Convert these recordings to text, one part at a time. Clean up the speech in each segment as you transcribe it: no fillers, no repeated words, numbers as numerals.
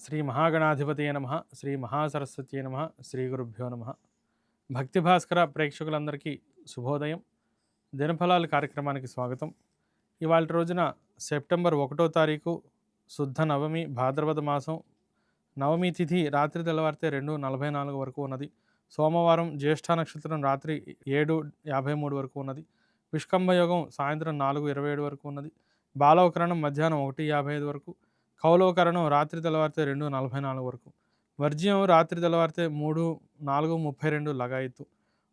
శ్రీ మహాగణాధిపతయ నమ, శ్రీ మహాసరస్వతయ నమ, శ్రీ గురుభ్యో నమ. భక్తి భాస్కర ప్రేక్షకులందరికీ శుభోదయం. దినఫలాలు కార్యక్రమానికి స్వాగతం. ఇవాళ రోజున సెప్టెంబర్ 1వ తారీఖు శుద్ధ నవమి, భాద్రపద మాసం. నవమి తిథి రాత్రి తెల్లవారితే 2:44 వరకు ఉన్నది. సోమవారం జ్యేష్ఠ నక్షత్రం రాత్రి 7:53 వరకు ఉన్నది. విష్కంభ యోగం సాయంత్రం 4:27 వరకు ఉన్నది. బాలవకరణం మధ్యాహ్నం 1:55 వరకు. కౌలవకరణం రాత్రి తెల్లవారితే 2:44 వరకు. వర్జ్యం రాత్రి తెల్లవారితే 4:32 లగాయత్తు.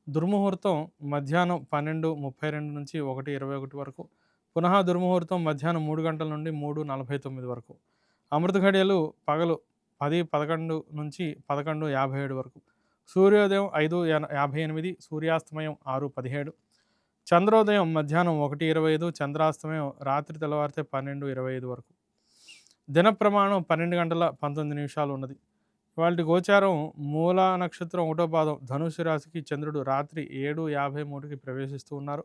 దుర్ముహూర్తం మధ్యాహ్నం 12:32 నుంచి 1:21 వరకు. పునః దుర్ముహూర్తం మధ్యాహ్నం 3 గంటల నుండి 3:49 వరకు. అమృత ఘడియలు పగలు 10:11 నుంచి 11:57 వరకు. సూర్యోదయం 5:58, సూర్యాస్తమయం 6:17. చంద్రోదయం మధ్యాహ్నం 1:25, చంద్రాస్తమయం రాత్రి తెల్లవారితే 12:25 వరకు. దిన ప్రమాణం 12 గంటల 19 నిమిషాలు ఉన్నది. ఇవాళ గోచారం మూలా నక్షత్రం 1వ పాదం ధనుసు రాశికి చంద్రుడు రాత్రి 7:53కి ప్రవేశిస్తూ ఉన్నారు.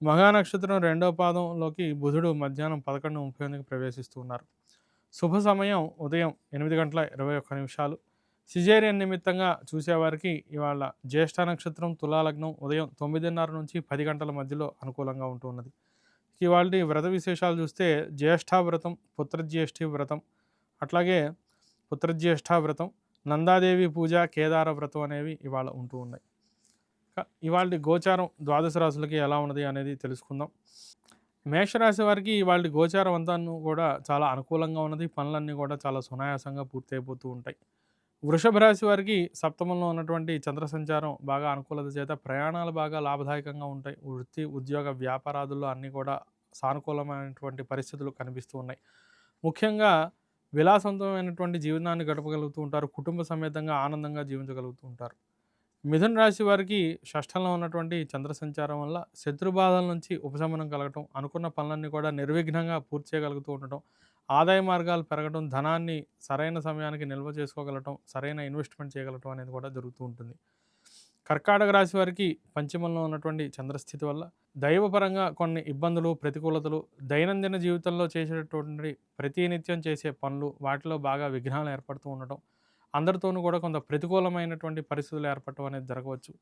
మఘా నక్షత్రం 2వ పాదంలోకి బుధుడు మధ్యాహ్నం 11:38కి ప్రవేశిస్తూ ఉన్నారు. శుభ సమయం ఉదయం 8:21 సిజేరియన్ నిమిత్తంగా చూసేవారికి ఇవాళ జ్యేష్ఠ నక్షత్రం తులాలగ్నం ఉదయం 9:30 నుంచి 10 గంటల మధ్యలో అనుకూలంగా ఉంటున్నది. ఇవాళ వ్రత విశేషాలు చూస్తే జ్యేష్ఠ వ్రతం, పుత్రజ్యేష్ఠి వ్రతం, అట్లాగే పుత్రజ్యేష్ఠ వ్రతం, నందాదేవి పూజ, కేదార వ్రతం అనేవి ఇవాళ ఉంటూ ఉన్నాయి. ఇవాళ గోచారం ద్వాదశ రాశులకి ఎలా ఉన్నది అనేది తెలుసుకుందాం. మేషరాశి వారికి ఇవాళ గోచారం అంతా కూడా చాలా అనుకూలంగా ఉన్నది. పనులన్నీ కూడా చాలా సునాయాసంగా పూర్తయిపోతూ ఉంటాయి. వృషభ రాశి వారికి సప్తమంలో ఉన్నటువంటి చంద్ర సంచారం బాగా అనుకూలత చేత ప్రయాణాలు బాగా లాభదాయకంగా ఉంటాయి. వృత్తి, ఉద్యోగ, వ్యాపారాదుల్లో అన్నీ కూడా సానుకూలమైనటువంటి పరిస్థితులు కనిపిస్తూ ఉన్నాయి. ముఖ్యంగా విలాసవంతమైనటువంటి జీవనాన్ని గడపగలుగుతూ ఉంటారు. కుటుంబ సమేతంగా ఆనందంగా జీవించగలుగుతూ ఉంటారు. మిథున రాశి వారికి షష్ఠంలో ఉన్నటువంటి చంద్ర సంచారం వల్ల శత్రుబాధల నుంచి ఉపశమనం కలగటం, అనుకున్న పనులన్నీ కూడా నిర్విఘ్నంగా పూర్తి చేయగలుగుతూ ఉండటం, ఆదాయ మార్గాలు పెరగడం, ధనాన్ని సరైన సమయానికి నిల్వ చేసుకోగలటం, సరైన ఇన్వెస్ట్మెంట్ చేయగలటం అనేది కూడా జరుగుతూ ఉంటుంది. కర్కాటక రాశి వారికి పంచమంలో ఉన్నటువంటి చంద్రస్థితి వల్ల దైవపరంగా కొన్ని ఇబ్బందులు, ప్రతికూలతలు, దైనందిన జీవితంలో చేసేటటువంటి ప్రతినిత్యం చేసే పనులు వాటిలో బాగా విఘ్నాలు ఏర్పడుతూ ఉండటం, అందరితోనూ కూడా కొంత ప్రతికూలమైనటువంటి పరిస్థితులు ఏర్పడటం అనేది జరగవచ్చు.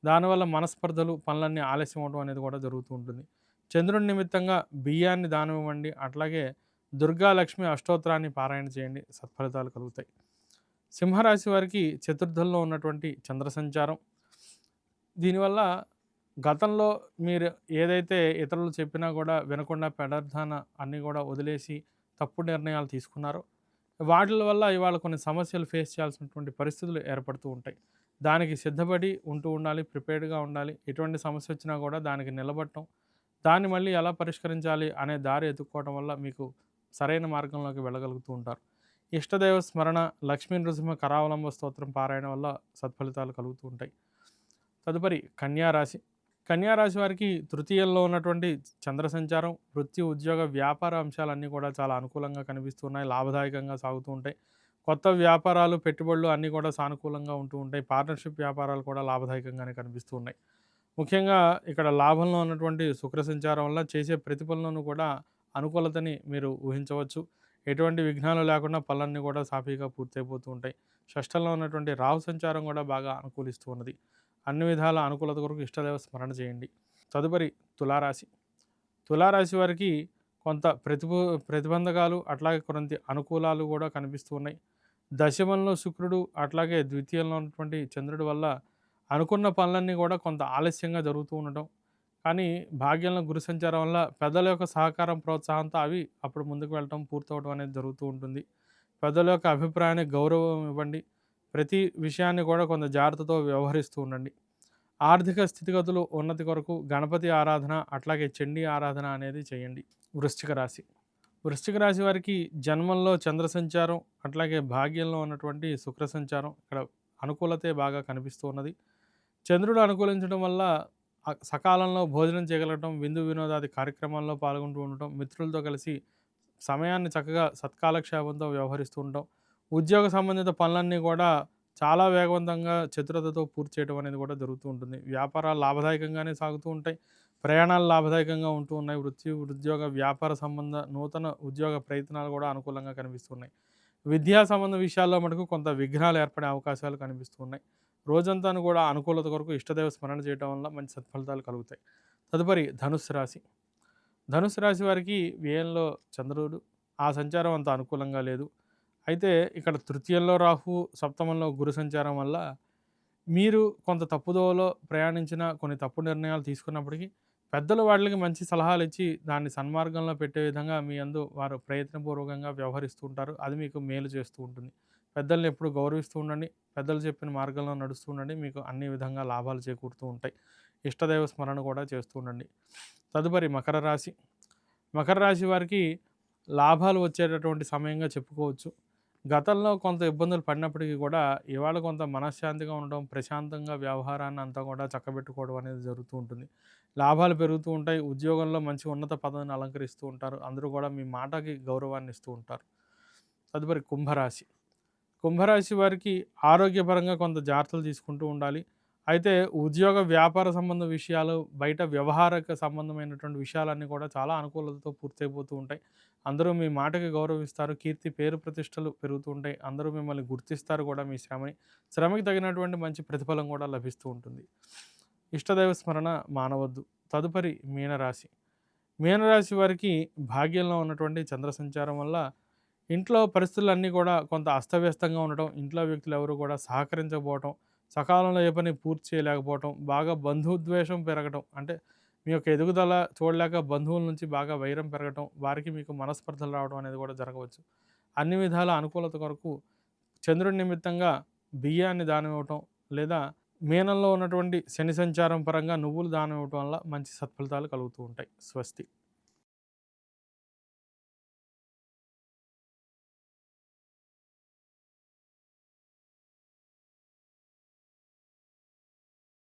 దానివల్ల మనస్పర్ధలు, పనులన్నీ ఆలస్యం అవడం అనేది కూడా జరుగుతూ ఉంటుంది. చంద్రుడి నిమిత్తంగా బియ్యాన్ని దానం ఇవ్వండి, అట్లాగే దుర్గా లక్ష్మి అష్టోత్తరాన్ని పారాయణ చేయండి, సత్ఫలితాలు కలుగుతాయి. సింహరాశి వారికి చతుర్థంలో ఉన్నటువంటి చంద్ర సంచారం, దీనివల్ల గతంలో మీరు ఏదైతే ఇతరులు చెప్పినా కూడా వినకుండా పెడర్థాన అన్నీ కూడా వదిలేసి తప్పుడు నిర్ణయాలు తీసుకున్నారో వాటి వల్ల ఇవాళ కొన్ని సమస్యలు ఫేస్ చేయాల్సినటువంటి పరిస్థితులు ఏర్పడుతూ ఉంటాయి. దానికి సిద్ధపడి ఉంటూ ఉండాలి, ప్రిపేర్డ్గా ఉండాలి. ఎటువంటి సమస్య వచ్చినా కూడా దానికి నిలబడటం, దాన్ని మళ్ళీ ఎలా పరిష్కరించాలి అనే దారి ఎత్తుక్కోవడం వల్ల మీకు సరైన మార్గంలోకి వెళ్ళగలుగుతూ ఉంటారు. ఇష్టదైవ స్మరణ, లక్ష్మీ నృసింహ కరావలంబ స్తోత్రం పారాయణ వల్ల సత్ఫలితాలు కలుగుతూ ఉంటాయి. తదుపరి కన్యారాశి. కన్యారాశి వారికి తృతీయంలో ఉన్నటువంటి చంద్ర సంచారం వృత్తి, ఉద్యోగ, వ్యాపార అంశాలన్నీ కూడా చాలా అనుకూలంగా కనిపిస్తున్నాయి. లాభదాయకంగా సాగుతూ ఉంటాయి. కొత్త వ్యాపారాలు, పెట్టుబడులు అన్నీ కూడా సానుకూలంగా ఉంటూ ఉంటాయి. పార్ట్నర్షిప్ వ్యాపారాలు కూడా లాభదాయకంగానే కనిపిస్తూ ఉన్నాయి. ముఖ్యంగా ఇక్కడ లాభంలో ఉన్నటువంటి శుక్ర సంచారం వల్ల చేసే ప్రతి పనులను కూడా అనుకూలతని మీరు ఊహించవచ్చు. ఎటువంటి విఘ్నాలు లేకుండా పనులన్నీ కూడా సాఫీగా పూర్తయిపోతూ ఉంటాయి. షష్ఠంలో ఉన్నటువంటి రాహు సంచారం కూడా బాగా అనుకూలిస్తూ ఉన్నది. అన్ని విధాల అనుకూలత కొరకు ఇష్టదేవ స్మరణ చేయండి. తదుపరి తులారాశి. తులారాశి వారికి కొంత ప్రతిబంధకాలు, అట్లాగే కొన్ని అనుకూలాలు కూడా కనిపిస్తూ ఉన్నాయి. దశమంలో శుక్రుడు, అట్లాగే ద్వితీయంలో ఉన్నటువంటి చంద్రుడి వల్ల అనుకున్న పనులన్నీ కూడా కొంత ఆలస్యంగా జరుగుతూ ఉండటం, కానీ భాగ్యంలో గురు సంచారం వల్ల పెద్దల యొక్క సహకారం, ప్రోత్సాహంతో అవి అప్పుడు ముందుకు వెళ్ళటం, పూర్తవడం అనేది జరుగుతూ ఉంటుంది. పెద్దల యొక్క అభిప్రాయానికి గౌరవం ఇవ్వండి. ప్రతి విషయాన్ని కూడా కొంత జాగ్రత్తతో వ్యవహరిస్తూ ఉండండి. ఆర్థిక స్థితిగతులు ఉన్నతి కొరకు గణపతి ఆరాధన, అట్లాగే చండీ ఆరాధన అనేది చేయండి. వృశ్చిక రాశి. వృశ్చిక రాశి వారికి జన్మంలో చంద్ర సంచారం, అట్లాగే భాగ్యంలో ఉన్నటువంటి శుక్ర సంచారం ఇక్కడ అనుకూలతే బాగా కనిపిస్తూ ఉన్నది. చంద్రుడు అనుకూలించడం వల్ల సకాలంలో భోజనం చేయగలగటం, విందు వినోదాది కార్యక్రమాల్లో పాల్గొంటూ ఉండటం, మిత్రులతో కలిసి సమయాన్ని చక్కగా సత్కాలక్షేపంతో వ్యవహరిస్తూ ఉండటం, ఉద్యోగ సంబంధిత పనులన్నీ కూడా చాలా వేగవంతంగా చతురతతో పూర్తి చేయడం అనేది కూడా జరుగుతూ ఉంటుంది. వ్యాపారాలు లాభదాయకంగానే సాగుతూ ఉంటాయి. ప్రయాణాలు లాభదాయకంగా ఉంటూ ఉన్నాయి. వృత్తి, ఉద్యోగ, వ్యాపార సంబంధ నూతన ఉద్యోగ ప్రయత్నాలు కూడా అనుకూలంగా కనిపిస్తున్నాయి. విద్యా సంబంధ విషయాల్లో మటుకు కొంత విఘ్నాలు ఏర్పడే అవకాశాలు కనిపిస్తూ ఉన్నాయి. రోజంతాను కూడా అనుకూలత కొరకు ఇష్టదైవ స్మరణ చేయటం వల్ల మంచి సత్ఫలితాలు కలుగుతాయి. తదుపరి ధనుస్సు రాశి. ధనుస్సు రాశి వారికి వ్యయంలో చంద్రుడు, ఆ సంచారం అంత అనుకూలంగా లేదు. అయితే ఇక్కడ తృతీయంలో రాహు, సప్తమంలో గురు సంచారం వల్ల మీరు కొంత తప్పుదోవలో ప్రయాణించిన, కొన్ని తప్పు నిర్ణయాలు తీసుకున్నప్పటికీ పెద్దలు వాటికి మంచి సలహాలు ఇచ్చి దాన్ని సన్మార్గంలో పెట్టే విధంగా మీ యందు వారు ప్రయత్నపూర్వకంగా వ్యవహరిస్తూ ఉంటారు. అది మీకు మేలు చేస్తూ ఉంటుంది. పెద్దల్ని ఎప్పుడు గౌరవిస్తూ ఉండండి. పెద్దలు చెప్పిన మార్గంలో నడుస్తూ ఉండండి. మీకు అన్ని విధంగా లాభాలు చేకూరుతూ ఉంటాయి. ఇష్టదైవ స్మరణ కూడా చేస్తూ ఉండండి. తదుపరి మకర రాశి. మకర రాశి వారికి లాభాలు వచ్చేటటువంటి సమయంగా చెప్పుకోవచ్చు. గతంలో కొంత ఇబ్బందులు పడినప్పటికీ కూడా ఇవాళ కొంత మనశ్శాంతిగా ఉండడం, ప్రశాంతంగా వ్యవహారాన్ని అంతా కూడా చక్కబెట్టుకోవడం అనేది జరుగుతూ ఉంటుంది. లాభాలు పెరుగుతూ ఉంటాయి. ఉద్యోగంలో మంచి ఉన్నత పదవిని అలంకరిస్తూ ఉంటారు. అందరూ కూడా మీ మాటకి గౌరవాన్ని ఇస్తూ ఉంటారు. తదుపరి కుంభరాశి. కుంభరాశి వారికి ఆరోగ్యపరంగా కొంత జాగ్రత్తలు తీసుకుంటూ ఉండాలి. అయితే ఉద్యోగ, వ్యాపార సంబంధ విషయాలు, బయట వ్యవహారిక సంబంధమైనటువంటి విషయాలన్నీ కూడా చాలా అనుకూలతతో పూర్తయిపోతూ ఉంటాయి. అందరూ మీ మాటకి గౌరవిస్తారు. కీర్తి, పేరు ప్రతిష్టలు పెరుగుతూ ఉంటాయి. అందరూ మిమ్మల్ని గుర్తిస్తారు కూడా మీ శ్రమని. శ్రమకి తగినటువంటి మంచి ప్రతిఫలం కూడా లభిస్తూ ఉంటుంది. ఇష్టదైవ స్మరణ మానవద్దు. తదుపరి మీనరాశి. మీనరాశి వారికి భాగ్యంలో ఉన్నటువంటి చంద్ర సంచారం వల్ల ఇంట్లో పరిస్థితులన్నీ కూడా కొంత అస్తవ్యస్తంగా ఉండటం, ఇంట్లో వ్యక్తులు ఎవరు కూడా సహకరించకపోవటం, సకాలంలో ఏ పని పూర్తి చేయలేకపోవటం, బాగా బంధుద్వేషం పెరగటం, అంటే మీ యొక్క ఎదుగుదల చూడలేక బంధువుల నుంచి బాగా వైరం పెరగటం, వారికి మీకు మనస్పర్ధలు రావడం అనేది కూడా జరగవచ్చు. అన్ని విధాల అనుకూలత కొరకు చంద్రుడి నిమిత్తంగా బియ్యాన్ని దానం ఇవ్వటం, లేదా మీనంలో ఉన్నటువంటి శని సంచారం పరంగా నువ్వులు దానం ఇవ్వటం వల్ల మంచి సత్ఫలితాలు కలుగుతూ ఉంటాయి. స్వస్తి.